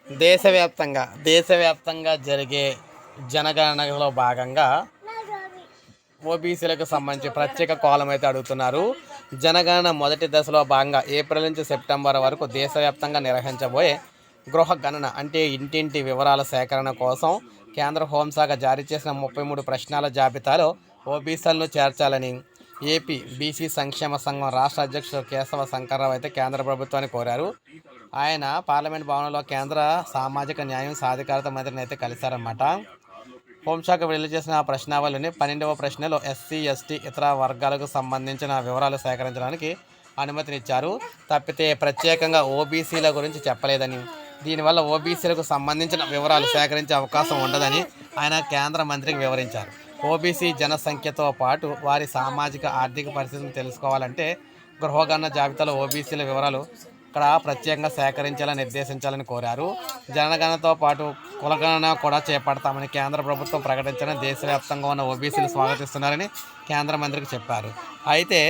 దేశవ్యాప్తంగా జరిగే జనగణనలో భాగంగా ఓబీసీలకు సంబంధించి ప్రత్యేక కాలం అయితే అడుగుతున్నారు. జనగణన మొదటి దశలో భాగంగా ఏప్రిల్ నుంచి సెప్టెంబర్ వరకు దేశవ్యాప్తంగా నిర్వహించబోయే గృహ గణన అంటే ఇంటింటి వివరాల సేకరణ కోసం కేంద్ర హోంశాఖ జారీ చేసిన 33 ప్రశ్నల జాబితాలో ఓబీసీలను చేర్చాలని ఏపీ బీసీ సంక్షేమ సంఘం రాష్ట్ర అధ్యక్షుడు కేశవ శంకర్రావు అయితే కేంద్ర ప్రభుత్వాన్ని కోరారు. ఆయన పార్లమెంట్ భవనంలో కేంద్ర సామాజిక న్యాయం సాధికారత మంత్రిని అయితే కలిశారన్నమాట. హోంశాఖ విడుదల చేసిన ప్రశ్నావళిని 12వ ప్రశ్నలో ఎస్సీ ఎస్టీ ఇతర వర్గాలకు సంబంధించిన వివరాలు సేకరించడానికి అనుమతినిచ్చారు. తప్పితే ప్రత్యేకంగా ఓబీసీల గురించి చెప్పలేదని, దీనివల్ల ఓబీసీలకు సంబంధించిన వివరాలు సేకరించే అవకాశం ఉండదని ఆయన కేంద్ర మంత్రికి వివరించారు. ఓబీసీ జనసంఖ్యతో పాటు వారి సామాజిక ఆర్థిక పరిస్థితిని తెలుసుకోవాలంటే గృహగణన జాబితాలో ఓబీసీల వివరాలు ఇక్కడ ప్రత్యేకంగా సేకరించాలని నిర్దేశించాలని కోరారు. జనగణనతో పాటు కులగణన కూడా చేపడతామని కేంద్ర ప్రభుత్వం ప్రకటించిన దేశవ్యాప్తంగా ఉన్న ఓబీసీలు స్వాగతిస్తున్నారని కేంద్ర మంత్రికి చెప్పారు. అయితే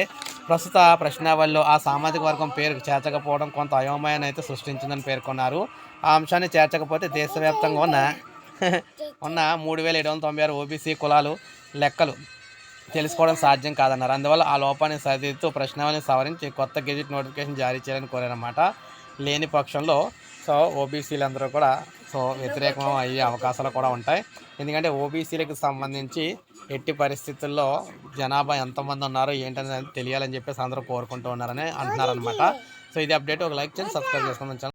ప్రస్తుత ప్రశ్నావళిలో ఆ సామాజిక వర్గం పేరు చేర్చకపోవడం కొంత అయోమయాన్ని అయితే సృష్టించిందని పేర్కొన్నారు. ఆ అంశాన్ని చేర్చకపోతే దేశవ్యాప్తంగా ఉన్న 3796 ఓబీసీ కులాలు లెక్కలు తెలుసుకోవడం సాధ్యం కాదన్నారు. అందువల్ల ఆ లోపాన్ని సరిదిద్దుతూ ప్రశ్నావళిని సవరించి కొత్త గెజిట్ నోటిఫికేషన్ జారీ చేయాలని కోరారన్నమాట. లేని పక్షంలో ఓబీసీలందరూ కూడా వ్యతిరేకం అయ్యే అవకాశాలు కూడా ఉంటాయి. ఎందుకంటే ఓబీసీలకు సంబంధించి ఎట్టి పరిస్థితుల్లో జనాభా ఎంతమంది ఉన్నారో ఏంటనేది తెలియాలని చెప్పేసి అందరూ కోరుకుంటూ ఉన్నారని అంటున్నారనమాట. ఇది అప్డేట్. ఒక లైక్ చేసి సబ్స్క్రైబ్ చేసుకోండి.